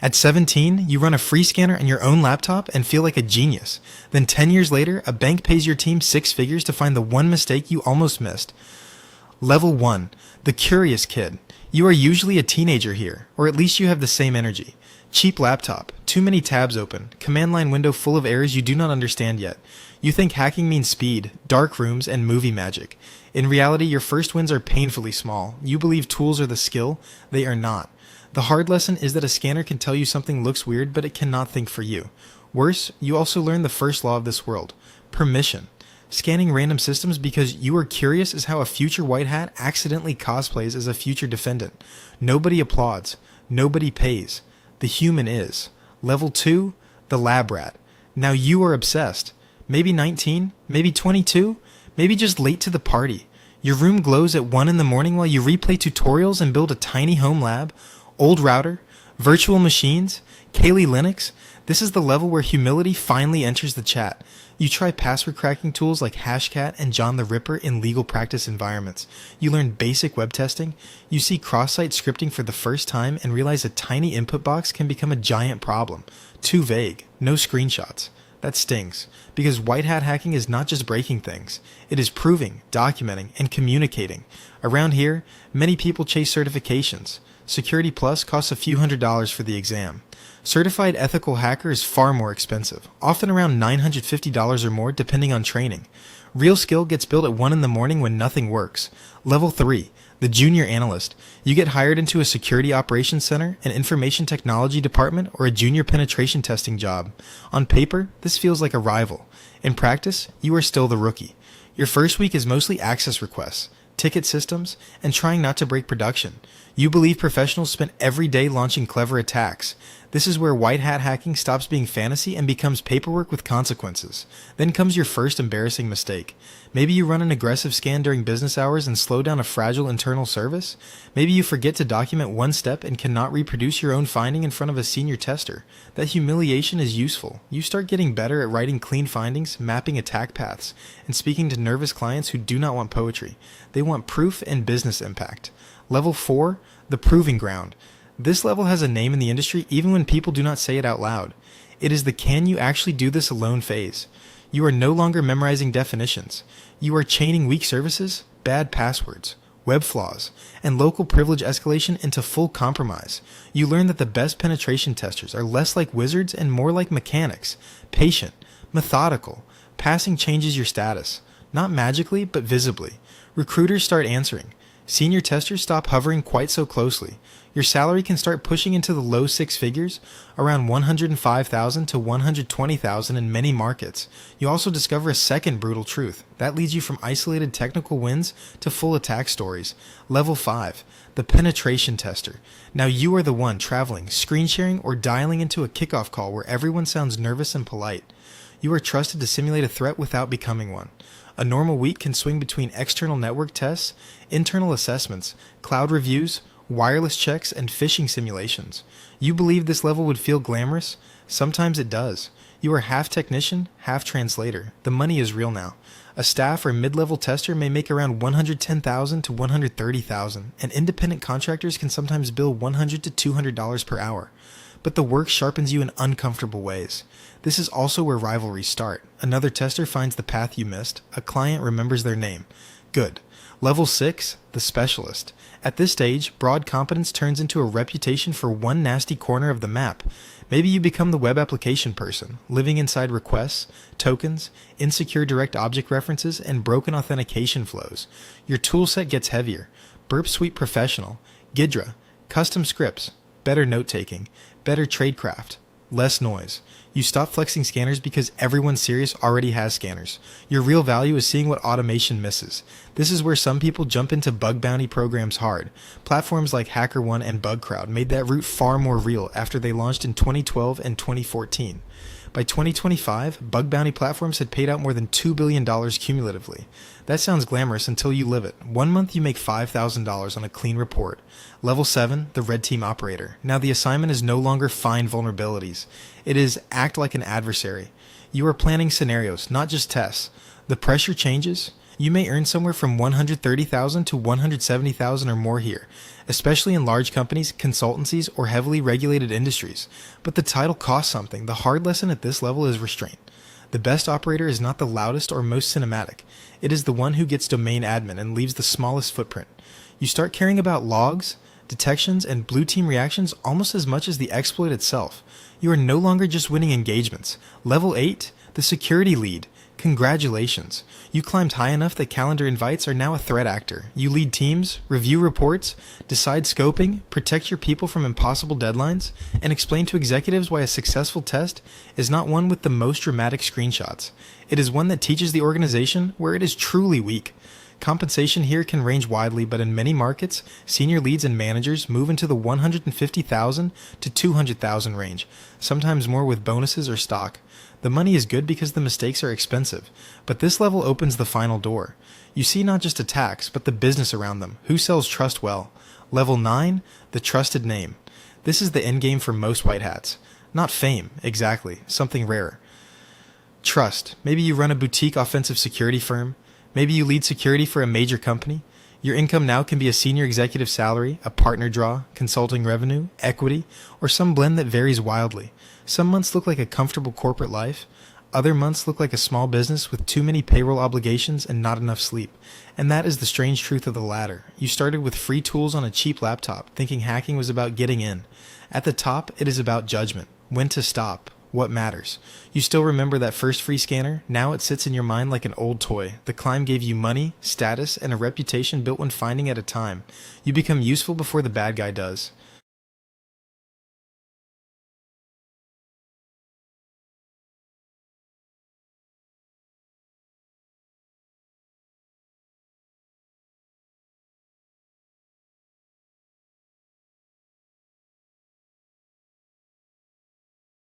At 17, you run a free scanner on your own laptop and feel like a genius. Then 10 years later, a bank pays your team six figures to find the one mistake you almost missed. Level 1. The curious kid. You are usually a teenager here, or at least you have the same energy. Cheap laptop, too many tabs open, command line window full of errors you do not understand yet. You think hacking means speed, dark rooms, and movie magic. In reality, your first wins are painfully small. You believe tools are the skill, they are not. The hard lesson is that a scanner can tell you something looks weird, but it cannot think for you. Worse, you also learn the first law of this world: permission. Scanning random systems because you are curious is how a future white hat accidentally cosplays as a future defendant. Nobody applauds. Nobody pays. The human is. Level 2, the lab rat. Now you are obsessed. Maybe 19, maybe 22, maybe just late to the party. Your room glows at 1 in the morning while you replay tutorials and build a tiny home lab. Old router, virtual machines, Kali Linux. This is the level where humility finally enters the chat. You try password cracking tools like Hashcat and John the Ripper in legal practice environments. You learn basic web testing. You see cross-site scripting for the first time and realize a tiny input box can become a giant problem. Too vague. No screenshots. That stings, because white hat hacking is not just breaking things. It is proving, documenting, and communicating. Around here, many people chase certifications. Security Plus costs a few $100s for the exam. Certified ethical hacker is far more expensive, often around $950 or more depending on training. Real skill gets built at 1 in the morning when nothing works. Level 3, the junior analyst. You get hired into a security operations center, an information technology department, or a junior penetration testing job. On paper, this feels like a rival. In practice, you are still the rookie. Your first week is mostly access requests, ticket systems, and trying not to break production. You believe professionals spend every day launching clever attacks. This is where white hat hacking stops being fantasy and becomes paperwork with consequences. Then comes your first embarrassing mistake. Maybe you run an aggressive scan during business hours and slow down a fragile internal service. Maybe you forget to document one step and cannot reproduce your own finding in front of a senior tester. That humiliation is useful. You start getting better at writing clean findings, mapping attack paths, and speaking to nervous clients who do not want poetry. They want proof and business impact. Level 4, the proving ground. This level has a name in the industry even when people do not say it out loud. It is the can you actually do this alone phase. You are no longer memorizing definitions. You are chaining weak services, bad passwords, web flaws, and local privilege escalation into full compromise. You learn that the best penetration testers are less like wizards and more like mechanics, patient, methodical. Passing changes your status, not magically, but visibly. Recruiters start answering. Senior testers stop hovering quite so closely. Your salary can start pushing into the low six figures, around $105,000 to $120,000 in many markets. You also discover a second brutal truth. That leads you from isolated technical wins to full attack stories. Level 5, the penetration tester. Now you are the one traveling, screen sharing, or dialing into a kickoff call where everyone sounds nervous and polite. You are trusted to simulate a threat without becoming one. A normal week can swing between external network tests, internal assessments, cloud reviews, wireless checks, and phishing simulations. You believe this level would feel glamorous? Sometimes it does. You are half technician, half translator. The money is real now. A staff or mid-level tester may make around $110,000 to $130,000, and independent contractors can sometimes bill $100 to $200 per hour. But the work sharpens you in uncomfortable ways. This is also where rivalries start. Another tester finds the path you missed. A client remembers their name. Good. Level 6, the specialist. At this stage, broad competence turns into a reputation for one nasty corner of the map. Maybe you become the web application person, living inside requests, tokens, insecure direct object references, and broken authentication flows. Your toolset gets heavier. Burp Suite Professional, Gidra, custom scripts, better note-taking, better tradecraft, less noise. You stop flexing scanners because everyone serious already has scanners. Your real value is seeing what automation misses. This is where some people jump into bug bounty programs hard. Platforms like HackerOne and BugCrowd made that route far more real after they launched in 2012 and 2014. By 2025, bug bounty platforms had paid out more than $2 billion cumulatively. That sounds glamorous until you live it. 1 month you make $5,000 on a clean report. Level 7, the red team operator. Now the assignment is no longer find vulnerabilities. It is act like an adversary. You are planning scenarios, not just tests. The pressure changes. You may earn somewhere from $130,000 to $170,000 or more here. especially in large companies, consultancies, or heavily regulated industries. But the title costs something. The hard lesson at this level is restraint. The best operator is not the loudest or most cinematic. It is the one who gets domain admin and leaves the smallest footprint. You start caring about logs, detections, and blue team reactions almost as much as the exploit itself. You are no longer just winning engagements. Level 8, the security lead. Congratulations. You climbed high enough that calendar invites are now a threat actor. You lead teams, review reports, decide scoping, protect your people from impossible deadlines, and explain to executives why a successful test is not one with the most dramatic screenshots. It is one that teaches the organization where it is truly weak. Compensation here can range widely, but in many markets, senior leads and managers move into the $150,000 to $200,000 range, sometimes more with bonuses or stock. The money is good because the mistakes are expensive, but this level opens the final door. You see not just attacks, but the business around them. Who sells trust well? Level 9, the trusted name. This is the endgame for most white hats. Not fame, exactly, something rare. Trust. Maybe you run a boutique offensive security firm. Maybe you lead security for a major company. Your income now can be a senior executive salary, a partner draw, consulting revenue, equity, or some blend that varies wildly. Some months look like a comfortable corporate life. Other months look like a small business with too many payroll obligations and not enough sleep. And that is the strange truth of the latter. You started with free tools on a cheap laptop, thinking hacking was about getting in. At the top, it is about judgment. When to stop. What matters? You still remember that first free scanner? Now it sits in your mind like an old toy. The climb gave you money, status, and a reputation built one finding at a time. You become useful before the bad guy does.